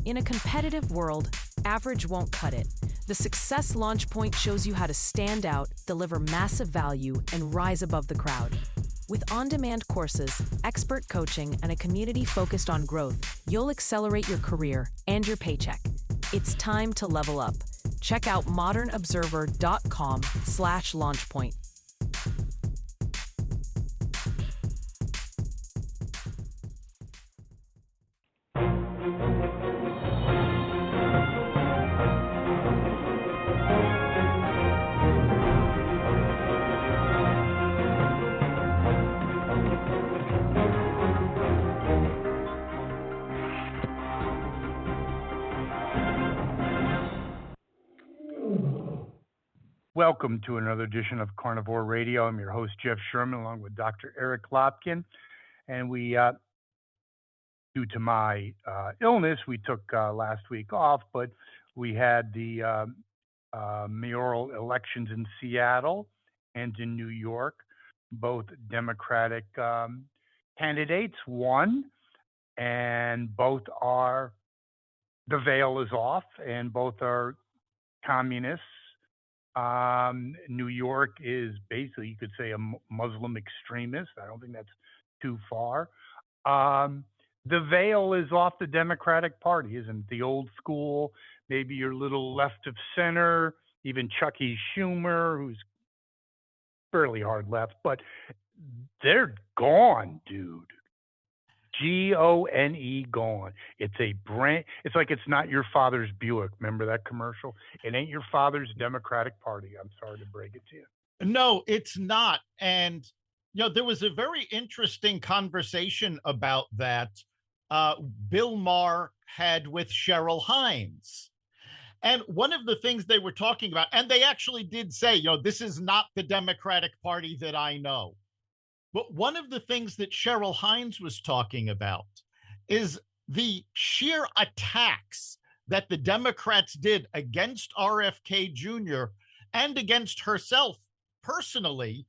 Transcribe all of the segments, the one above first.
In a competitive world, average won't cut it. The Success Launch Point shows you how to stand out, deliver massive value, and rise above the crowd. With on-demand courses, expert coaching, and a community focused on growth, you'll accelerate your career and your paycheck. It's time to level up. Check out modernobserver.com/launchpoint. Welcome to another edition of Carnivore Radio. I'm your host, Jeff Sherman, along with Dr. Eric Lopkin. And we, due to my illness, we took last week off, but we had the mayoral elections in Seattle and in New York. Both Democratic candidates won, and both are, the veil is off, and both are communists. New York is basically, you could say, a Muslim extremist. I don't think that's too far. The veil is off the Democratic Party, isn't it? The old school, maybe your little left of center, even Chucky Schumer, who's fairly hard left, but they're gone, dude. Gone, gone. It's a brand. It's like it's not your father's Buick. Remember that commercial? It ain't your father's Democratic Party. I'm sorry to break it to you. No, it's not. And there was a very interesting conversation about that. Bill Maher had with Cheryl Hines. And one of the things they were talking about, and they actually did say, this is not the Democratic Party that I know. But one of the things that Cheryl Hines was talking about is the sheer attacks that the Democrats did against RFK Jr. and against herself personally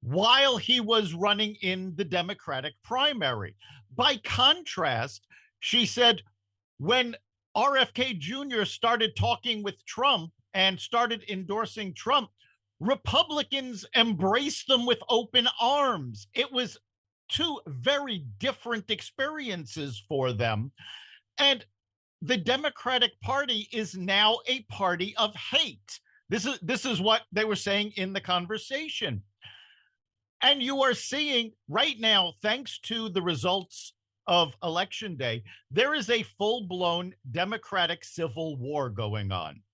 while he was running in the Democratic primary. By contrast, she said, when RFK Jr. started talking with Trump and started endorsing Trump, Republicans embraced them with open arms. It was two very different experiences for them. And the Democratic Party is now a party of hate. This is what they were saying in the conversation. And you are seeing right now, thanks to the results of Election Day, there is a full-blown Democratic civil war going on.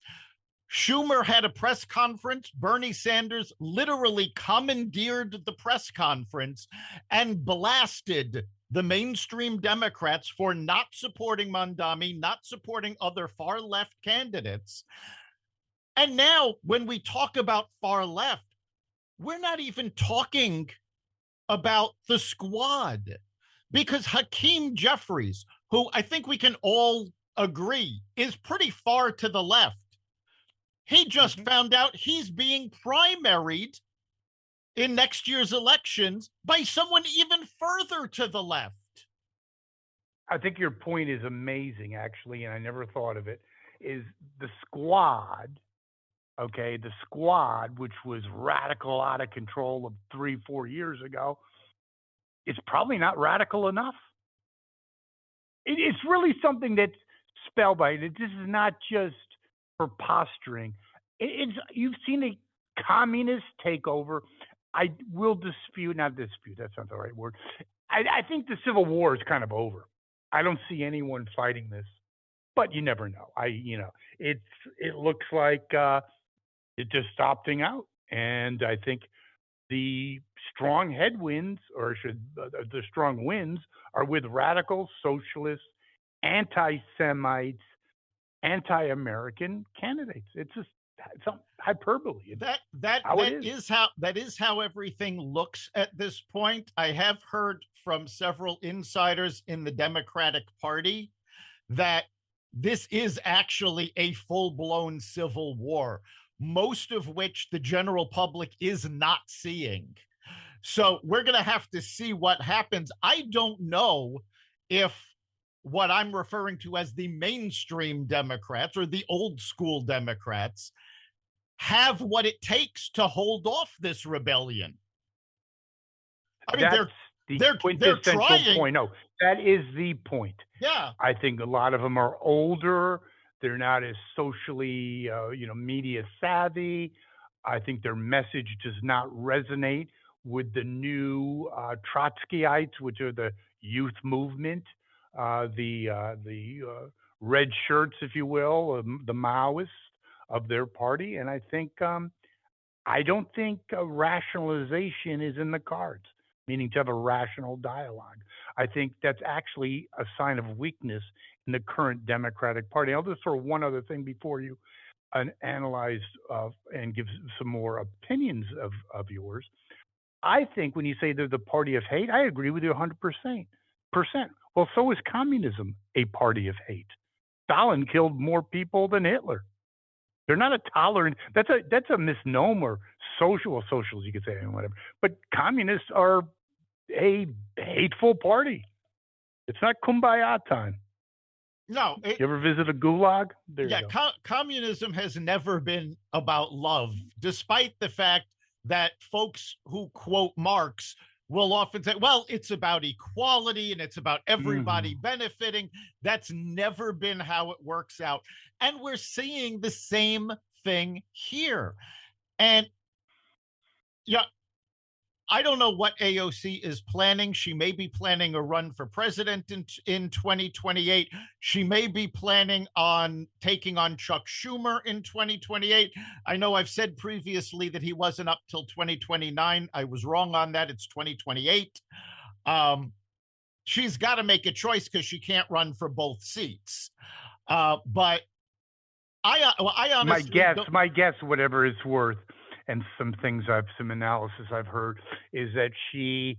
Schumer had a press conference. Bernie Sanders literally commandeered the press conference and blasted the mainstream Democrats for not supporting Mondami, not supporting other far left candidates. And now when we talk about far left, we're not even talking about the squad, because Hakeem Jeffries, who I think we can all agree is pretty far to the left, he just found out he's being primaried in next year's elections by someone even further to the left. I think your point is amazing, actually, and I never thought of it, is the squad, okay, the squad, which was radical out of control of 3-4 years ago, is probably not radical enough. It's really something that's spellbinding. This is not just for posturing. You've seen a communist takeover. I will not dispute, that's not the right word. I think the Civil War is kind of over. I don't see anyone fighting this, but you never know. It looks like it just opting out. And I think the strong headwinds, the strong winds, are with radical socialists, anti-Semites, anti-American candidates. It's hyperbole. That is how everything looks at this point. I have heard from several insiders in the Democratic Party that this is actually a full-blown civil war, most of which the general public is not seeing. So we're going to have to see what happens. I don't know if what I'm referring to as the mainstream Democrats or the old school Democrats have what it takes to hold off this rebellion. I mean, That's the they're quintessential trying. point. No, that is the point. Yeah. I think a lot of them are older. They're not as socially, media savvy. I think their message does not resonate with the new Trotskyites, which are the youth movement, the red shirts, if you will, the Maoists of their party. And I don't think rationalization is in the cards, meaning to have a rational dialogue. I think that's actually a sign of weakness in the current Democratic Party. I'll just throw one other thing before you analyze and give some more opinions of yours. I think when you say they're the party of hate, I agree with you 100%. Well, so is communism a party of hate. Stalin killed more people than Hitler. They're not a tolerant. That's a misnomer. Socials you could say, whatever. But communists are a hateful party. It's not kumbaya time. No. You ever visit a gulag? There you go. Communism has never been about love, despite the fact that folks who quote Marx will often say, well, it's about equality and it's about everybody benefiting. That's never been how it works out. And we're seeing the same thing here. And yeah, I don't know what AOC is planning. She may be planning a run for president in 2028. She may be planning on taking on Chuck Schumer in 2028. I know I've said previously that he wasn't up till 2029. I was wrong on that. It's 2028. She's got to make a choice because she can't run for both seats. But I honestly, my guess, whatever it's worth, and some analysis I've heard, is that she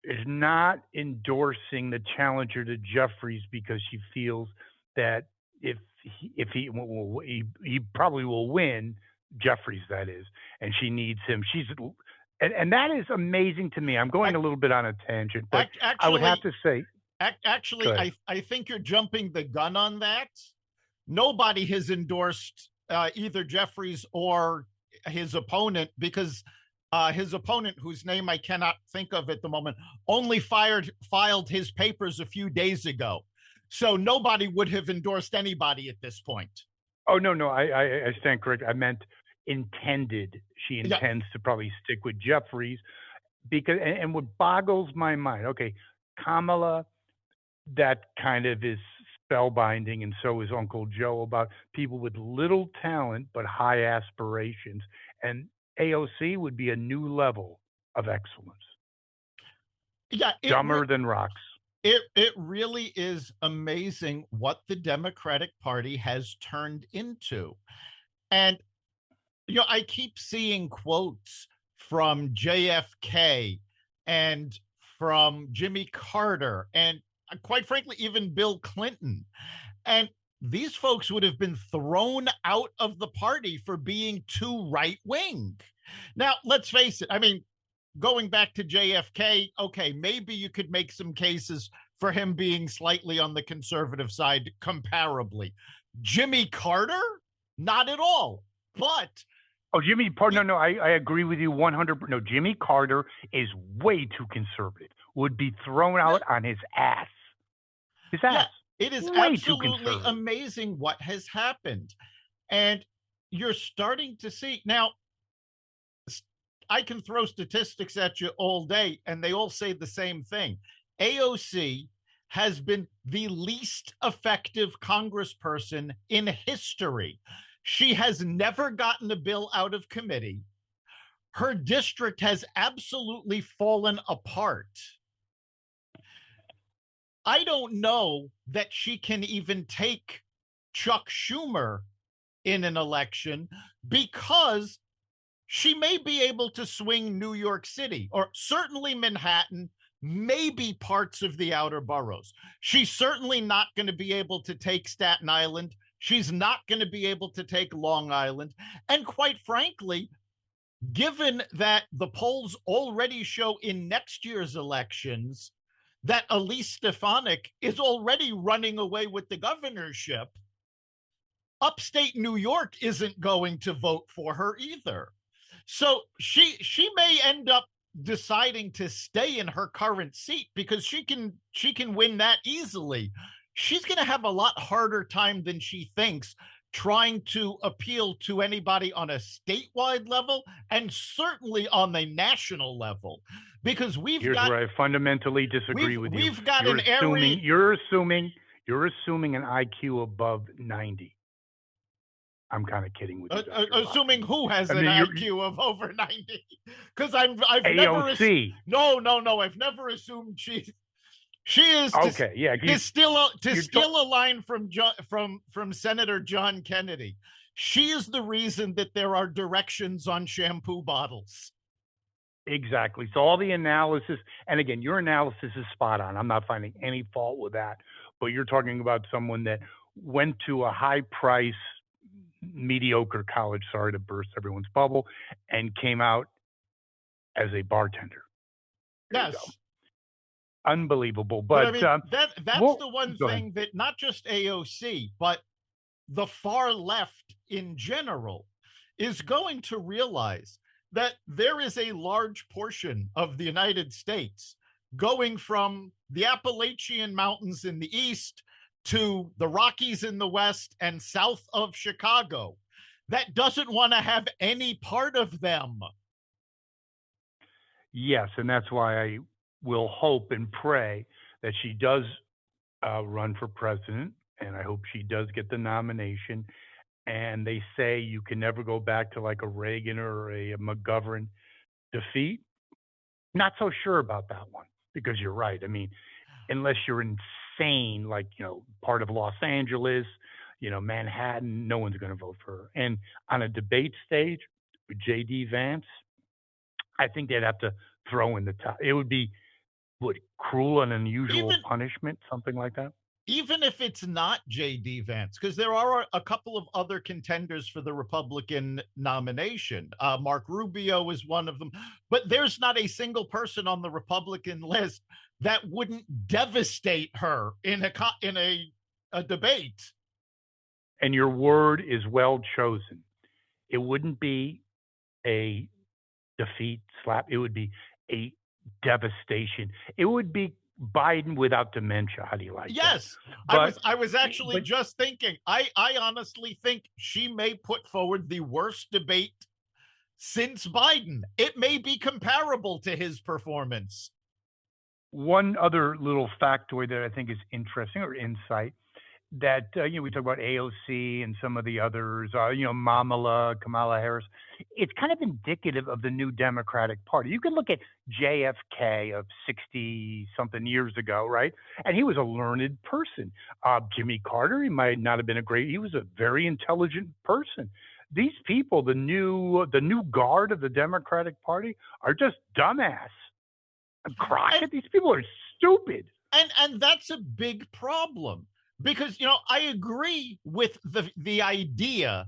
is not endorsing the challenger to Jeffries because she feels that if he probably will win, Jeffries, that is, and she needs him. And that is amazing to me. I'm going a little bit on a tangent, but actually, I would have to say, I think you're jumping the gun on that. Nobody has endorsed either Jeffries or his opponent, because his opponent, whose name I cannot think of at the moment, only filed his papers a few days ago. So nobody would have endorsed anybody at this point. Oh, no, I stand correct. I meant intended. She intends to probably stick with Jeffries because, and what boggles my mind, okay, Kamala, that kind of is spellbinding, and so is Uncle Joe, about people with little talent but high aspirations. And AOC would be a new level of excellence. Yeah, dumber than rocks. It really is amazing what the Democratic Party has turned into. And I keep seeing quotes from JFK and from Jimmy Carter and, quite frankly, even Bill Clinton. And these folks would have been thrown out of the party for being too right-wing. Now, let's face it. I mean, going back to JFK, okay, maybe you could make some cases for him being slightly on the conservative side comparably. Jimmy Carter? Not at all. But Jimmy Carter, no, I agree with you 100%. No, Jimmy Carter is way too conservative. Would be thrown out on his ass. His ass. Yeah, it is way absolutely amazing what has happened. And you're starting to see now. I can throw statistics at you all day, and they all say the same thing. AOC has been the least effective congressperson in history. She has never gotten a bill out of committee. Her district has absolutely fallen apart. I don't know that she can even take Chuck Schumer in an election, because she may be able to swing New York City, or certainly Manhattan, maybe parts of the outer boroughs. She's certainly not going to be able to take Staten Island. She's not going to be able to take Long Island. And quite frankly, given that the polls already show in next year's elections that Elise Stefanik is already running away with the governorship, upstate New York isn't going to vote for her either. So she may end up deciding to stay in her current seat because she can win that easily. She's going to have a lot harder time than she thinks trying to appeal to anybody on a statewide level and certainly on the national level, because Here's where I fundamentally disagree with you. We've got an area. You're assuming an IQ above 90. I'm kind of kidding with you. Assuming who has an IQ of over 90? Because I've AOC. No. I've never assumed she is okay. Yeah, to steal a line from Senator John Kennedy. She is the reason that there are directions on shampoo bottles. Exactly. So all the analysis, and again, your analysis is spot on. I'm not finding any fault with that. But you're talking about someone that went to a high price, mediocre college, sorry to burst everyone's bubble, and came out as a bartender. Yes. Unbelievable. But I mean, that's the one thing that not just AOC, but the far left in general is going to realize that there is a large portion of the United States going from the Appalachian Mountains in the east to the Rockies in the west and south of Chicago that doesn't want to have any part of them. Yes, and that's why I will hope and pray that she does run for president, and I hope she does get the nomination. And they say you can never go back to like a Reagan or a McGovern defeat. Not so sure about that one, because you're right. I mean, unless you're insane, like, part of Los Angeles, Manhattan, no one's going to vote for her. And on a debate stage with J.D. Vance, I think they'd have to throw in the top. It would be cruel and unusual punishment, something like that. Even if it's not J.D. Vance, because there are a couple of other contenders for the Republican nomination. Mark Rubio is one of them, but there's not a single person on the Republican list that wouldn't devastate her in a debate. And your word is well chosen. It wouldn't be a defeat slap. It would be a devastation. It would be Biden without dementia. How do you like that? Yes. I was actually just thinking, I honestly think she may put forward the worst debate since Biden. It may be comparable to his performance. One other little factoid that I think is interesting, or insight, that, we talk about AOC and some of the others, Kamala Harris. It's kind of indicative of the new Democratic Party. You can look at JFK of 60-something years ago, right? And he was a learned person. Jimmy Carter, he might not have been he was a very intelligent person. These people, the new guard of the Democratic Party, are just dumbass. Crockett, these people are stupid. And that's a big problem. Because, I agree with the idea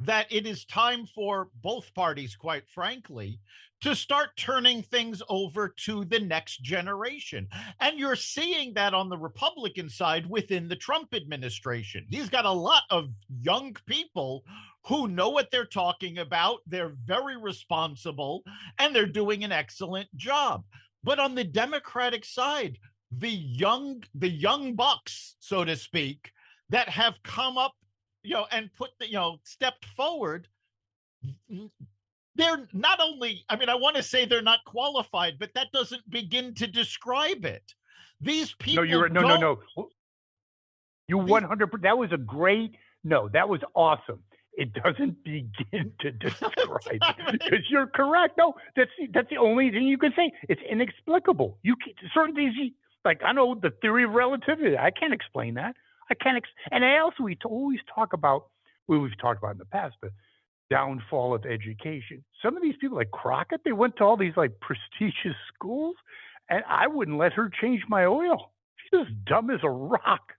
that it is time for both parties, quite frankly, to start turning things over to the next generation. And you're seeing that on the Republican side within the Trump administration. He's got a lot of young people who know what they're talking about. They're very responsible, and they're doing an excellent job. But on the Democratic side, the young bucks, so to speak, that have come up, and stepped forward, they're not only, I want to say they're not qualified, but that doesn't begin to describe it. These people. No. You 100%. That was that was awesome. It doesn't begin to describe it, because you're correct. No, that's the only thing you can say. It's inexplicable. Certain things. Like, I know the theory of relativity. I can't explain that. And we always talk about, we've talked about in the past, the downfall of education. Some of these people, like Crockett, they went to all these like prestigious schools, and I wouldn't let her change my oil. She's as dumb as a rock.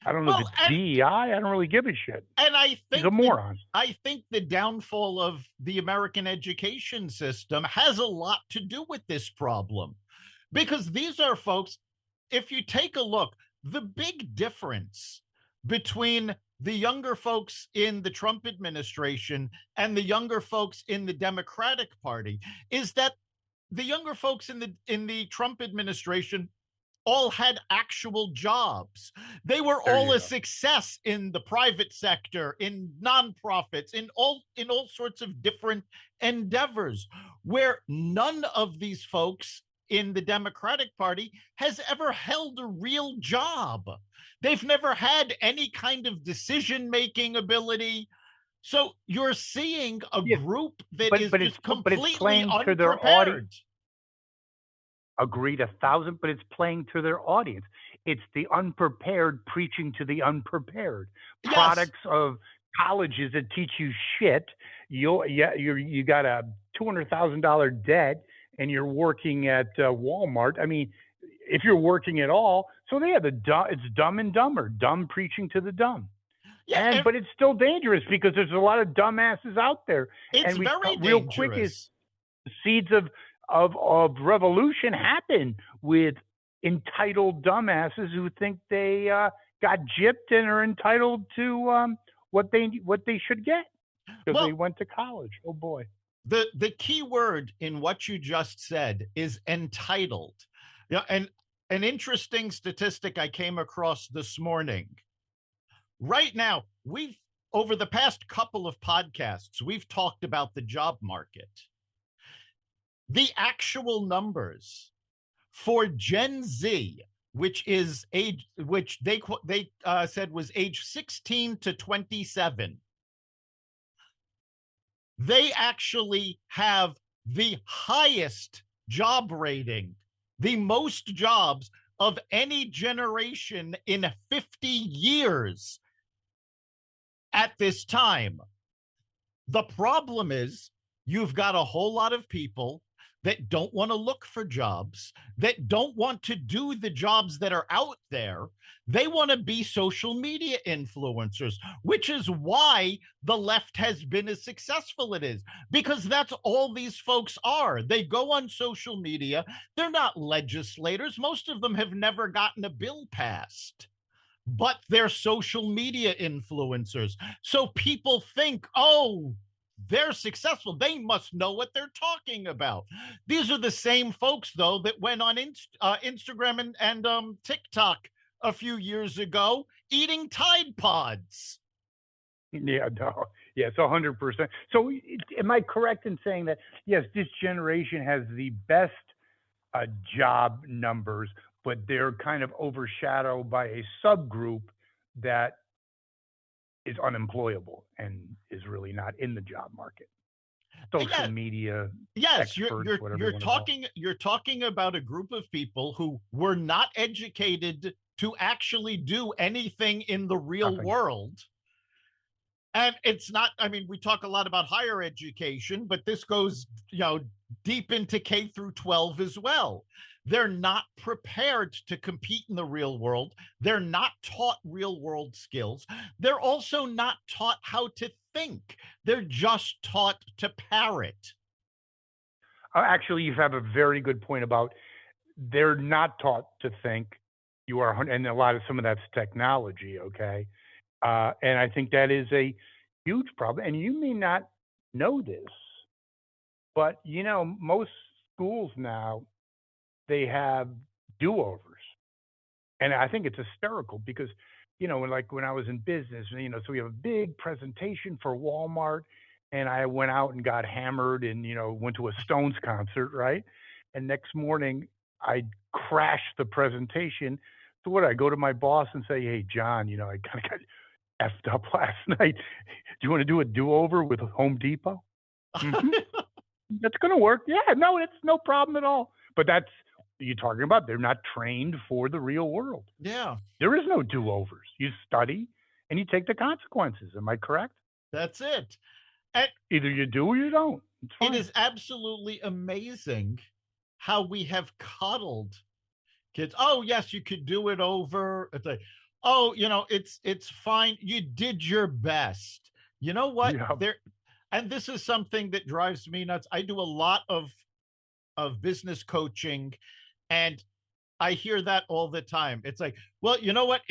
I don't know if it's DEI. I don't really give a shit. And I think she's a moron. I think the downfall of the American education system has a lot to do with this problem. Because these are folks, if you take a look, the big difference between the younger folks in the Trump administration and the younger folks in the Democratic Party is that the younger folks in the Trump administration all had actual jobs. They were There all you a go. success in the private sector, in nonprofits, in all sorts of different endeavors, where none of these folks in the Democratic Party has ever held a real job. They've never had any kind of decision-making ability. So you're seeing a Yeah, group that but is but it's just but it's completely playing to their audience. unprepared. Agreed 1,000, but it's playing to their audience. It's the unprepared preaching to the unprepared. Yes. Products of colleges that teach you shit. You got a $200,000 debt, and you're working at Walmart. I mean, if you're working at all, so yeah, it's Dumb and Dumber, dumb preaching to the dumb. Yeah, and But it's still dangerous because there's a lot of dumbasses out there. it's And we very real quick is dangerous. seeds of revolution happen with entitled dumbasses who think they got gypped and are entitled to what they should get because they Well, went to college. Oh boy. the key word in what you just said is entitled. Yeah, and an interesting statistic I came across this morning. Right now, we've over the past couple of podcasts, we've talked about the job market. The actual numbers for Gen Z, which is age, which they said was age 16 to 27, they actually have the highest job rating, the most jobs of any generation in 50 years at this time. The problem is you've got a whole lot of people that don't want to look for jobs, that don't want to do the jobs that are out there. They want to be social media influencers, which is why the left has been as successful it is, because that's all these folks are. They go on social media. They're not legislators. Most of them have never gotten a bill passed, but they're social media influencers. So people think, oh, they're successful. They must know what they're talking about. These are the same folks, though, that went on Instagram and TikTok a few years ago eating Tide Pods. Yeah, no, yes, 100%. So, am I correct in saying that yes, this generation has the best job numbers, but they're kind of overshadowed by a subgroup that is unemployable and is really not in the job market. Social Yeah, media yes, experts, whatever you want to call it. you're talking about a group of people who were not educated to actually do anything in the real Nothing. world. And it's not, I mean, we talk a lot about higher education, but this goes, deep into K through 12 as well. They're not prepared to compete in the real world. They're not taught real world skills. They're also not taught how to think. They're just taught to parrot. Actually, you have a very good point about they're not taught to think. You are, and some of that's technology. Okay, and I think that is a huge problem. And you may not know this, but most schools now, they have do-overs. And I think it's hysterical because, when I was in business, so we have a big presentation for Walmart, and I went out and got hammered and, went to a Stones concert, right? And next morning, I crashed the presentation. So what, I go to my boss and say, hey, John, I kind of got effed up last night. Do you want to do a do-over with Home Depot? Mm-hmm. That's going to work. Yeah, no, it's no problem at all. But that's, you're talking about, they're not trained for the real world. Yeah. There is no do-overs. You study and you take the consequences. Am I correct? That's it. And either you do or you don't. It's fine. It is absolutely amazing how we have coddled kids. Oh, yes, you could do it over. It's like, oh, it's fine. You did your best. You know what? Yeah. And this is something that drives me nuts. I do a lot of business coaching, And I hear that all the time. It's like, well, you know what?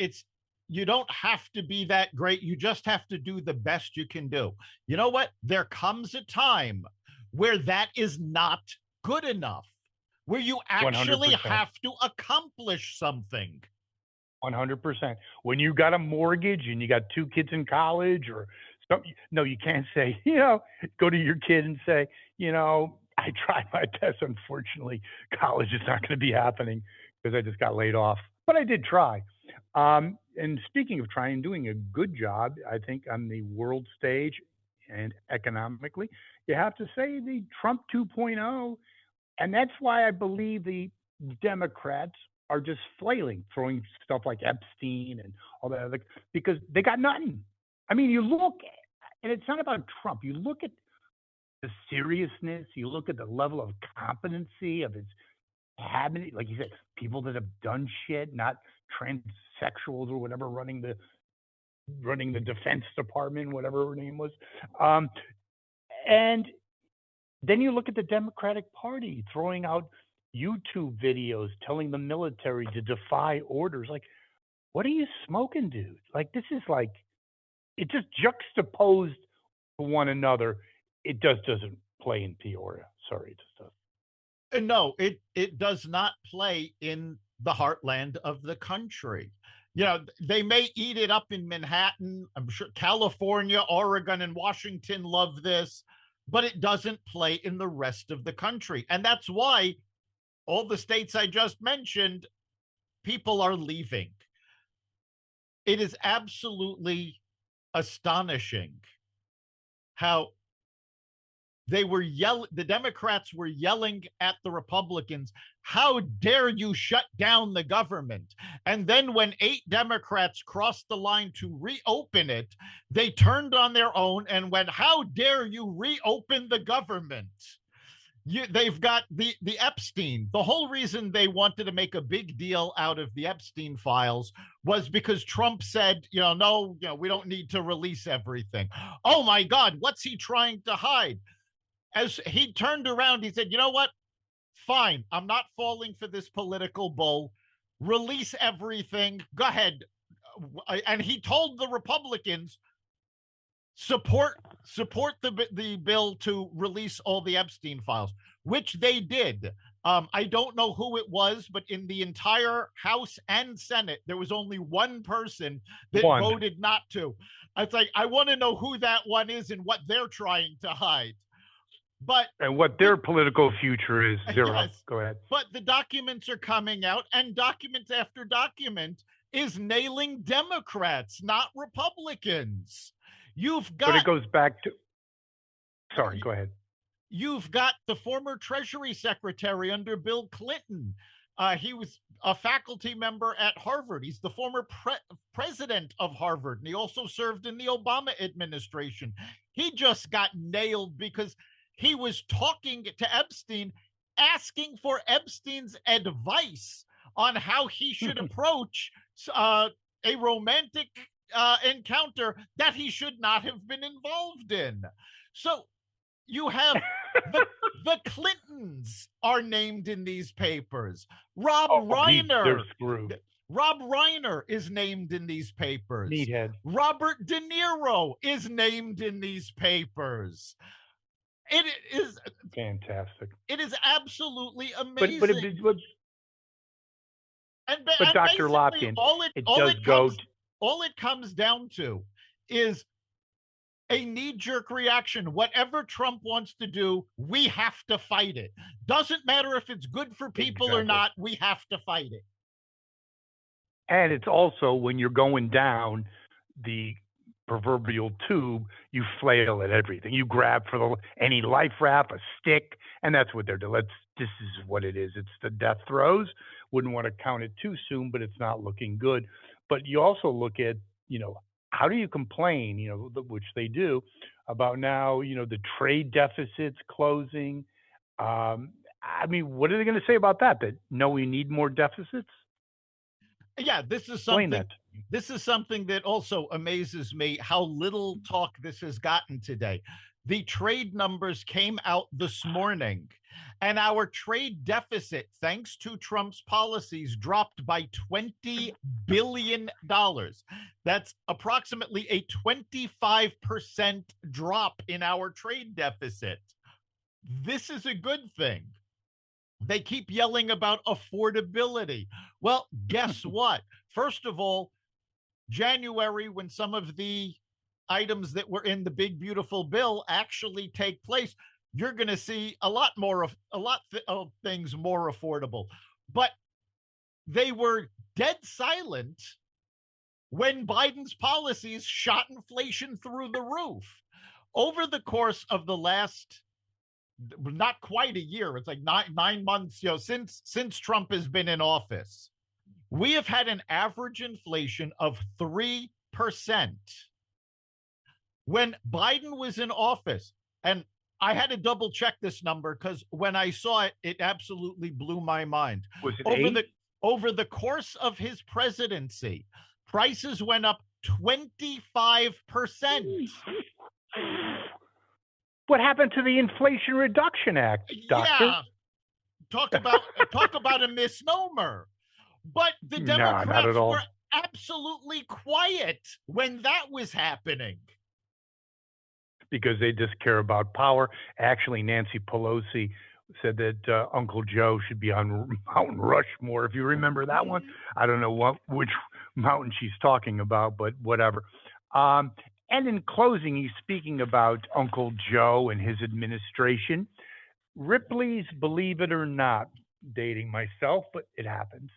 You don't have to be that great. You just have to do the best you can do. You know what? There comes a time where that is not good enough, where you actually 100%. have to accomplish something. 100%. When you got a mortgage and you got 2 kids in college or something, no, you can't say, go to your kid and say, I tried my best. Unfortunately, college is not going to be happening because I just got laid off. But I did try. And speaking of trying, doing a good job, I think on the world stage and economically, you have to say the Trump 2.0. And that's why I believe the Democrats are just flailing, throwing stuff like Epstein and all that other, because they got nothing. I mean, you look, and it's not about Trump. You look at the seriousness, you look at the level of competency of his cabinet, like you said, people that have done shit, not transsexuals or whatever, running the Defense Department, whatever her name was. And then you look at the Democratic Party throwing out YouTube videos telling the military to defy orders. Like, what are you smoking, dude? Like, this is like, it just juxtaposed to one another. It just doesn't play in Peoria. Sorry, it just doesn't. No, it does not play in the heartland of the country. They may eat it up in Manhattan. I'm sure California, Oregon, and Washington love this, but it doesn't play in the rest of the country. And that's why all the states I just mentioned, people are leaving. It is absolutely astonishing how the Democrats were yelling at the Republicans, how dare you shut down the government? And then when 8 Democrats crossed the line to reopen it, they turned on their own and went, how dare you reopen the government? They've got the Epstein. The whole reason they wanted to make a big deal out of the Epstein files was because Trump said, no, we don't need to release everything. Oh my God, what's he trying to hide? As he turned around, he said, you know what? Fine, I'm not falling for this political bull. Release everything. Go ahead. And he told the Republicans, support the bill to release all the Epstein files, which they did. I don't know who it was, but in the entire House and Senate, there was only one person that voted not to. It's like, I want to know who that one is and what they're trying to hide. And what their political future is, zero. Yes, go ahead. But the documents are coming out, and document after document is nailing Democrats, not Republicans. But it goes back to, sorry, go ahead. You've got the former Treasury Secretary under Bill Clinton. He was a faculty member at Harvard. He's the former president of Harvard, and he also served in the Obama administration. He just got nailed because he was talking to Epstein, asking for Epstein's advice on how he should approach a romantic encounter that he should not have been involved in. So you have the Clintons are named in these papers. Rob Reiner is named in these papers. Meathead. Robert De Niro is named in these papers. It is fantastic. It is absolutely amazing. But Dr. Lopkin, all it comes down to is a knee-jerk reaction. Whatever Trump wants to do, we have to fight it. Doesn't matter if it's good for people or not, we have to fight it. And it's also when you're going down the proverbial tube, you flail at everything. You grab for any life raft, a stick, and that's what they're doing. This is what it is. It's the death throes. Wouldn't want to count it too soon, but it's not looking good. But you also look at, how do you complain, which they do, about now, the trade deficits closing. I mean, what are they going to say about that? That no, we need more deficits? Yeah, this is something that also amazes me how little talk this has gotten today. The trade numbers came out this morning, and our trade deficit, thanks to Trump's policies, dropped by $20 billion. That's approximately a 25% drop in our trade deficit. This is a good thing. They keep yelling about affordability. Well, guess what? First of all, January, when some of the items that were in the big beautiful bill actually take place, you're going to see a lot of things more affordable. But they were dead silent when Biden's policies shot inflation through the roof. Over the course of the last, not quite a year, it's like nine months, since Trump has been in office, we have had an average inflation of 3%. When Biden was in office, and I had to double check this number because when I saw it, it absolutely blew my mind. Was it over the course of his presidency, prices went up 25%. What happened to the Inflation Reduction Act, Doctor? Yeah, talk about a misnomer. But the Democrats were absolutely quiet when that was happening. Because they just care about power. Actually, Nancy Pelosi said that Uncle Joe should be on Mount Rushmore. If you remember that one, I don't know which mountain she's talking about, but whatever. And in closing, he's speaking about Uncle Joe and his administration. Ripley's Believe It or Not, dating myself, but it happens.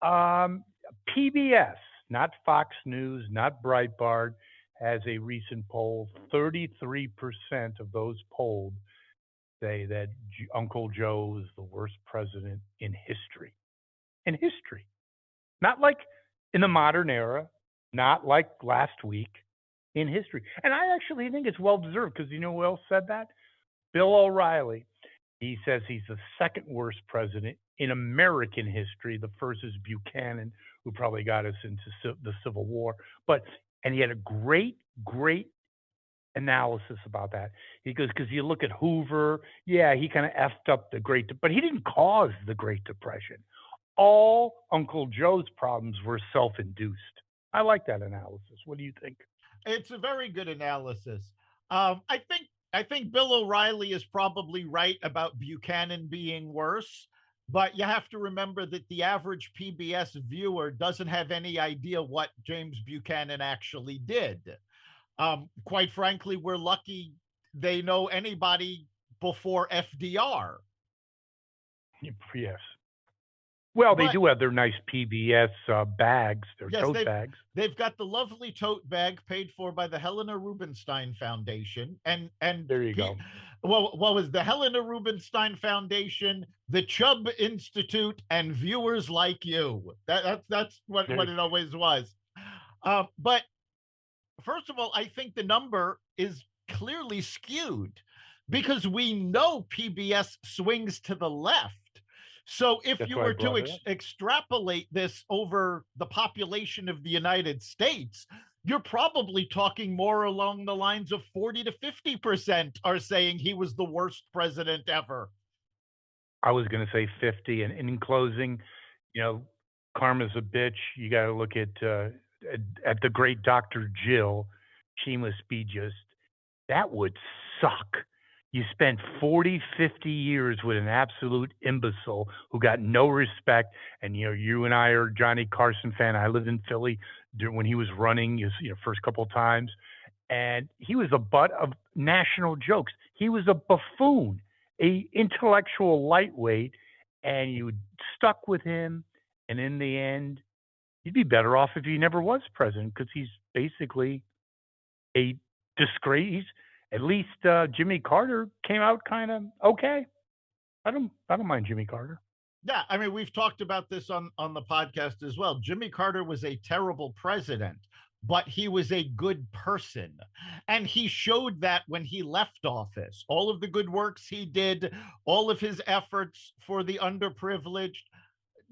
PBS, not Fox News, not Breitbart, has a recent poll. 33% of those polled say that Uncle Joe is the worst president in history. In history. Not like in the modern era, not like last week, in history. And I actually think it's well-deserved because you know who else said that? Bill O'Reilly. He says he's the second worst president in American history. The first is Buchanan, who probably got us into the Civil War. And he had a great analysis about that. He goes, because you look at Hoover, yeah, he kind of effed up but he didn't cause the Great Depression. All Uncle Joe's problems were self-induced. I like that analysis. What do you think? It's a very good analysis. I think Bill O'Reilly is probably right about Buchanan being worse. But you have to remember that the average PBS viewer doesn't have any idea what James Buchanan actually did. Quite frankly, we're lucky they know anybody before FDR. Yes. Well, they do have their nice PBS bags, their tote bags. They've got the lovely tote bag paid for by the Helena Rubinstein Foundation. And there you go. Well, what was the Helena Rubinstein Foundation, the Chubb Institute, and viewers like you? That's what it always was. But first of all, I think the number is clearly skewed because we know PBS swings to the left. So if you were to extrapolate this over the population of the United States, you're probably talking more along the lines of 40 to 50% are saying he was the worst president ever. I was going to say 50. And in closing, karma's a bitch. You got to look at the great Dr. Jill. She must be that would suck. You spent 40, 50 years with an absolute imbecile who got no respect. And, you and I are Johnny Carson fan. I lived in Philly when he was running his first couple of times. And he was the butt of national jokes. He was a buffoon, a intellectual lightweight. And you stuck with him. And in the end, you'd be better off if he never was president because he's basically a disgrace. At least Jimmy Carter came out kind of okay. I don't mind Jimmy Carter. Yeah, I mean, we've talked about this on the podcast as well. Jimmy Carter was a terrible president, but he was a good person. And he showed that when he left office. All of the good works he did, all of his efforts for the underprivileged,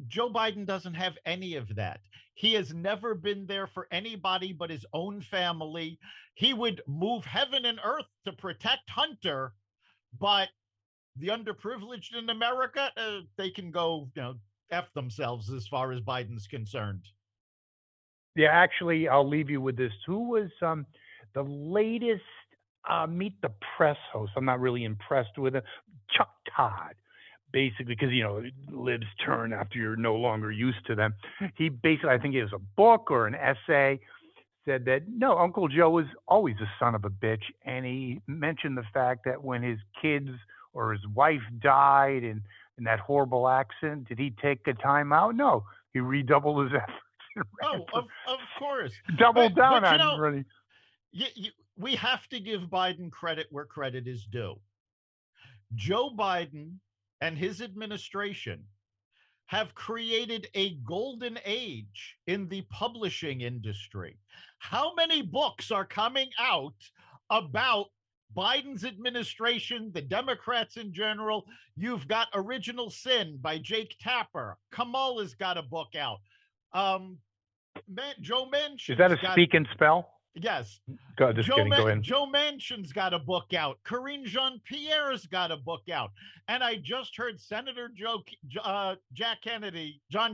Joe Biden doesn't have any of that. He has never been there for anybody but his own family. He would move heaven and earth to protect Hunter, but the underprivileged in America, they can go, F themselves as far as Biden's concerned. Yeah, actually, I'll leave you with this. Who was the latest Meet the Press host? I'm not really impressed with it. Chuck Todd, basically, because, libs turn after you're no longer used to them. He basically, I think it was a book or an essay, said that, no, Uncle Joe was always a son of a bitch. And he mentioned the fact that when his kids or his wife died in that horrible accident, did he take the time out? No, he redoubled his efforts. Oh, of course. Double down but, on running. We have to give Biden credit where credit is due. Joe Biden and his administration have created a golden age in the publishing industry. How many books are coming out about Biden's administration, the Democrats in general? You've got Original Sin by Jake Tapper. Kamala's got a book out. Joe Manchin. Is that a speak and spell? Yes. Go ahead. Joe Manchin's got a book out. Karine Jean-Pierre's got a book out. And I just heard Senator John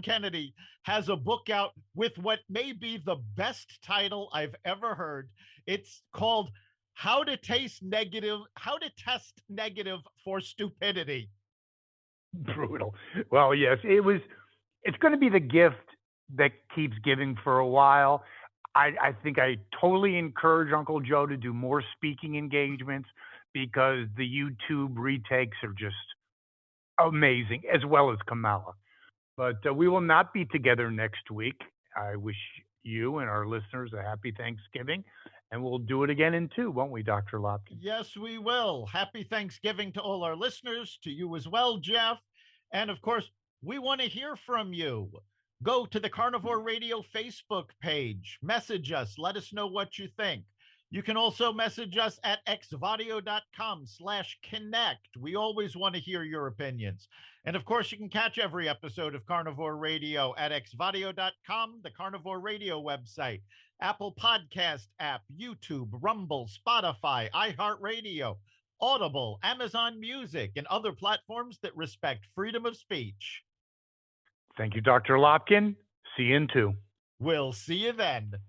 Kennedy has a book out with what may be the best title I've ever heard. It's called How to Test Negative for Stupidity. Brutal. Well, yes, it's going to be the gift that keeps giving for a while. I think I totally encourage Uncle Joe to do more speaking engagements because the YouTube retakes are just amazing, as well as Kamala. But we will not be together next week. I wish you and our listeners a happy Thanksgiving, and we'll do it again in 2, won't we, Dr. Lopkin? Yes, we will. Happy Thanksgiving to all our listeners, to you as well, Jeff. And of course, we want to hear from you. Go to the Carnivore Radio Facebook page. Message us. Let us know what you think. You can also message us at xvadio.com/connect. We always want to hear your opinions. And of course, you can catch every episode of Carnivore Radio at xvadio.com, the Carnivore Radio website, Apple Podcast app, YouTube, Rumble, Spotify, iHeartRadio, Audible, Amazon Music, and other platforms that respect freedom of speech. Thank you, Dr. Lopkin. See you in 2. We'll see you then.